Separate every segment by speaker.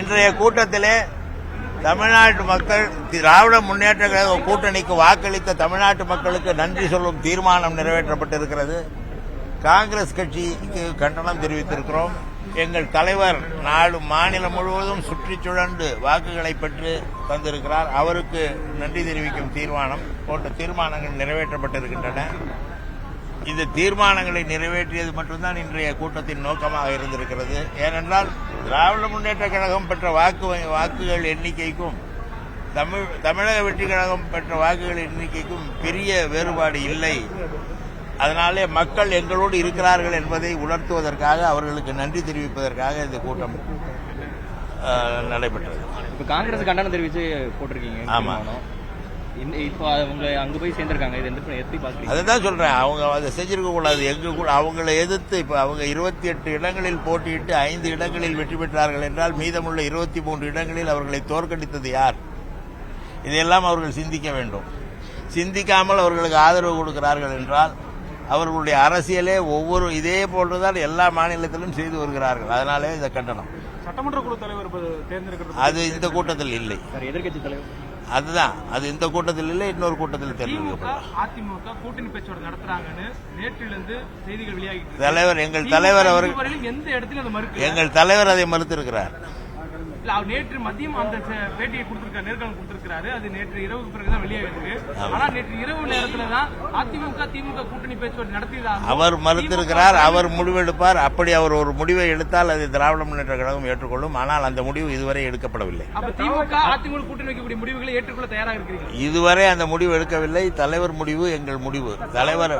Speaker 1: இன்றைய கூட்டத்திலே தமிழ்நாட்டு மக்கள் திராவிட முன்னேற்ற கழக கூட்டணிக்கு வாக்களித்த தமிழ்நாட்டு மக்களுக்கு நன்றி சொல்லும் தீர்மானம் நிறைவேற்றப்பட்டிருக்கிறது. காங்கிரஸ் கட்சிக்கு கண்டனம் தெரிவித்திருக்கிறோம். எங்கள் தலைவர் நாடு மாநிலம் முழுவதும் சுற்றி சுழன்று வாக்குகளை பெற்று தந்திருக்கிறார். அவருக்கு நன்றி தெரிவிக்கும் தீர்மானம் போன்ற தீர்மானங்கள் நிறைவேற்றப்பட்டிருக்கின்றன. இந்த தீர்மானங்களை நிறைவேற்றியது மட்டும்தான் இன்றைய கூட்டத்தின் நோக்கமாக இருந்திருக்கிறது. ஏனென்றால் திராவிட முன்னேற்ற கழகம் பெற்ற வாக்குகள் எண்ணிக்கைக்கும் தமிழக வெற்றி கழகம் பெற்ற வாக்குகள் எண்ணிக்கைக்கும் பெரிய வேறுபாடு இல்லை. அதனாலே மக்கள் எங்களோடு இருக்கிறார்கள் என்பதை உணர்த்துவதற்காக, அவர்களுக்கு நன்றி தெரிவிப்பதற்காக இந்த கூட்டம் நடைபெற்றது.
Speaker 2: இப்போ காங்கிரஸ் கண்டனம் தெரிவித்து போட்டிருக்கீங்க. ஆமா, இப்போ அவங்க அங்க போய் சேர்ந்திருக்காங்க. இது எப்படி பாக்குறீங்க? அதுதான் சொல்றேன், அவங்க அதை செஞ்சிருக்க கூடாது. எங்க கூட அவங்களை எதிர்த்து இப்ப அவங்க 28 இடங்களில் போட்டியிட்டு 5 இடங்களில் வெற்றி பெற்றார்கள் என்றால் மீதமுள்ள 23 இடங்களில் அவர்களை தோற்கடித்தது யார்? இதையெல்லாம் அவர்கள் சிந்திக்க வேண்டும். சிந்திக்காமல் அவர்களுக்கு ஆதரவு கொடுக்கிறார்கள் என்றால் அவர்களுடைய அரசியலே இதே போன்றுதான் எல்லா மாநிலத்திலும் செய்து வருகிறார்கள். அதனாலே இந்த கண்டனம்.
Speaker 3: சட்டமன்ற குழு தலைவர் தேர்ந்தெடுக்கிறது
Speaker 1: அது இந்த கூட்டத்தில் இல்லை.
Speaker 2: எதிர்கட்சி தலைவர்
Speaker 1: அதுதான், அது இந்த கூட்டத்தில் இல்லை, இன்னொரு கூட்டத்தில் தேர்ந்தெடுக்கப்படும்.
Speaker 3: அதிமுக கூட்டணி பேச்சுவார்த்தை நடத்துறாங்கன்னு நேற்றிலிருந்து செய்திகள் வெளியாகி
Speaker 1: தலைவர் எங்கள் தலைவர்
Speaker 3: எந்த இடத்துல
Speaker 1: எங்கள் தலைவர் அதை மறுத்திருக்கிறார்.
Speaker 3: நேற்று மதியம் அந்த பேட்டியை கொடுத்திருக்காரு, நேர்காணல் கொடுத்திருக்கிறாரு. அது நேற்று இரவுக்கு பிறகுதான் வெளியாகிருக்கு. ஆனா நேற்று இரவு நேரத்துல தான் அதிமுக திமுக கூட்டணி பேச்சுவார்த்தை நடத்தியதாக
Speaker 1: அவர் மறுத்திருக்கிறார். அவர் முடிவெடுப்பார். அப்படி அவர் ஒரு முடிவை எடுத்தால் அது திராவிட முன்னேற்ற கழகம் ஏற்றுக்கொள்ளும். ஆனால் அந்த முடிவு இதுவரை எடுக்கப்படவில்லை.
Speaker 3: அப்ப திமுக அதிமுக கூட்டணி வைக்கக்கூடிய முடிவுகளை ஏற்றுக்கொள்ள தயாராக இருக்கிறீங்க?
Speaker 1: இதுவரை அந்த முடிவு எடுக்கவில்லை. தலைவர் முடிவு எங்கள் முடிவு. தலைவர்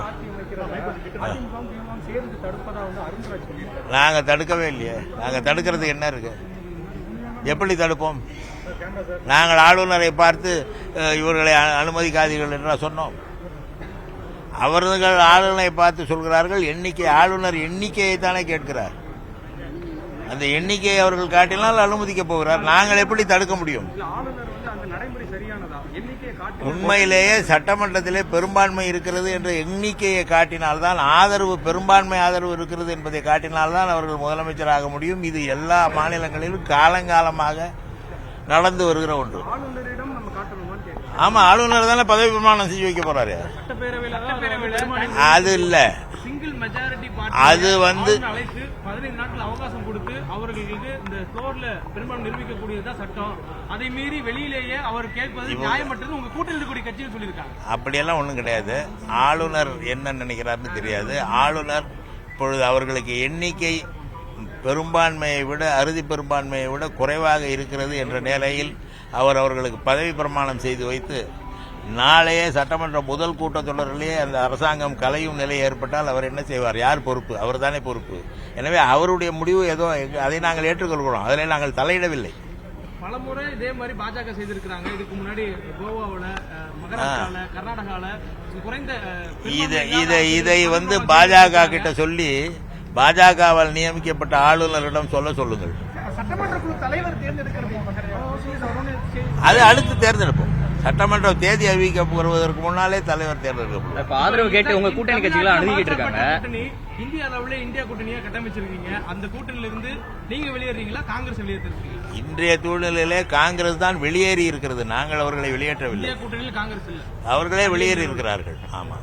Speaker 1: நாங்க தடுக்கவே இல்லையே. நாங்க தடுக்கிறது என்ன இருக்கு? எப்படி தடுப்போம்? நாங்கள் ஆளுநரை பார்த்து இவர்களை அனுமதிக்காதீர்கள் என்றா சொன்னோம்? அவர்கள் ஆளுநரை பார்த்து சொல்கிறார்கள். ஆளுநர் எண்ணிக்கையை தானே கேட்கிறார். அந்த எண்ணிக்கையை அவர்கள் காட்டினால் அனுமதிக்க போகிறார். நாங்கள் எப்படி தடுக்க முடியும்? உண்மையிலேயே சட்டமன்றத்திலே பெரும்பான்மை இருக்கிறது என்ற எண்ணிக்கையை காட்டினால்தான், பெரும்பான்மை ஆதரவு இருக்கிறது என்பதை காட்டினால்தான் அவர்கள் முதலமைச்சராக முடியும். இது எல்லா மாநிலங்களிலும் காலங்காலமாக நடந்து வருகிற ஒன்று. ஆமா, ஆளுநர் தானே பதவி பிரமாணம் செஞ்சு வைக்க போறாரு. அது இல்ல, அது
Speaker 3: 15 நாட்கள் அவகாசம் கொடுத்து அவர்களுக்கு இந்த ஸ்டோர்ல பெரும்பான்மை நிரூபிக்கக்கூடியதுதான் சட்டம். அதை மீறி வெளியிலேயே அவர் கேட்பது நியாயமற்றது உங்க கூட்டத்தில் இருக்கக்கூடிய கட்சியில் சொல்லியிருக்காங்க.
Speaker 1: அப்படியெல்லாம் ஒண்ணும் கிடையாது. ஆளுநர் என்ன நினைக்கிறாருன்னு தெரியாது. ஆளுநர் இப்பொழுது அவர்களுக்கு எண்ணிக்கை பெரும்பான்மையை விட, அறுதி பெரும்பான்மையை விட குறைவாக இருக்கிறது என்ற நிலையில் அவர்களுக்கு பதவி பிரமாணம் செய்து வைத்து நாளையே சட்டமன்ற முதல் கூட்டத்தொடரிலேயே அந்த அரசாங்கம் கலையும் நிலை ஏற்பட்டால் அவர் என்ன செய்வார்? யார் பொறுப்பு? அவர் தானே பொறுப்பு. எனவே அவருடைய முடிவு ஏதோ, அதை நாங்கள் ஏற்றுக்கொள்கிறோம். அதில் நாங்கள் தலையிடவில்லை.
Speaker 3: பலமுறை இதே மாதிரி பாஜக செய்திருக்கிறாங்க. இதுக்கு முன்னாடி கோவாவில், மகாராஷ்டிரால, கர்நாடகால குறைந்த
Speaker 1: இதை பாஜக கிட்ட சொல்லி பாஜகவால் நியமிக்கப்பட்ட ஆளுநரிடம் சொல்லுங்கள்.
Speaker 3: சட்டமன்ற குழு தலைவர் தேர்ந்தெடுக்கிறது
Speaker 1: அது அடுத்து தேர்ந்தெடுப்போம். சட்டமன்ற தேதி அறிவிக்கப்படுவதற்கு முன்னாலே தலைவர் தேர்ந்தெடுக்கப்படும்.
Speaker 2: ஆதரவு கேட்டு உங்க கூட்டணி கட்சிகள் அணுகிட்டு இருக்காங்க.
Speaker 3: இந்திய அளவுல இந்தியா கூட்டணியா கட்டமைச்சிருக்கீங்க. அந்த கூட்டணியில இருந்து நீங்க வெளியேறீங்களா, காங்கிரஸ் வெளியேற்றிருக்கீங்க?
Speaker 1: இன்றைய சூழ்நிலையிலே காங்கிரஸ் தான் வெளியேறி இருக்கிறது. நாங்கள் அவர்களை வெளியேற்றவில்லை.
Speaker 3: கூட்டணியில் காங்கிரஸ் இல்ல,
Speaker 1: அவர்களே வெளியேறி இருக்கிறார்கள். ஆமா,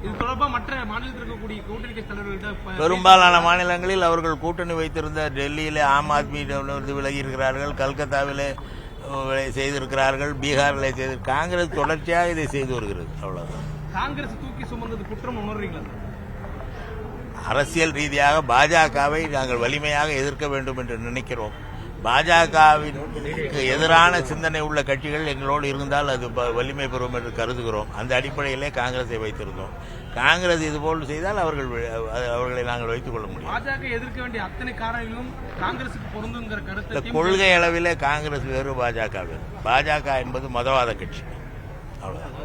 Speaker 3: இது தொடர்பாக மற்ற மாநிலத்தில் இருக்கக்கூடிய கூட்டணி கட்சி தலைவர்களிடம்
Speaker 1: பெரும்பாலான மாநிலங்களில் அவர்கள் கூட்டணி வைத்திருந்த டெல்லியிலே ஆம் ஆத்மி விலகி இருக்கிறார்கள், கல்கத்தாவிலே செய்திருக்கிறார்கள், பீகாரில் காங்கிரஸ் தொடர்ச்சியாக இதை செய்து வருகிறது. அவ்வளவுதான்.
Speaker 3: காங்கிரஸ் தூக்கி சுமந்தது குற்றம் உணர்றீங்களா?
Speaker 1: அரசியல் ரீதியாக பாஜகவை நாங்கள் வலிமையாக எதிர்க்க வேண்டும் என்று நினைக்கிறோம். பாஜகவிற்கு எதிரான சிந்தனை உள்ள கட்சிகள் எங்களோடு இருந்தால் அது வலிமை பெறும் என்று கருதுகிறோம். அந்த அடிப்படையிலே காங்கிரஸை வைத்திருந்தோம். காங்கிரஸ் இதுபோல் செய்தால் அவர்களை நாங்கள் வைத்துக் கொள்ள முடியும்.
Speaker 3: பாஜக எதிர்க்க வேண்டிய அத்தனை காரணங்களும் காங்கிரசுக்கு பொருந்துங்கிற கருத்து.
Speaker 1: கொள்கை அளவிலே காங்கிரஸ் வேறு, பாஜக வேறு. பாஜக என்பது மதவாத கட்சி. அவ்வளவுதான்.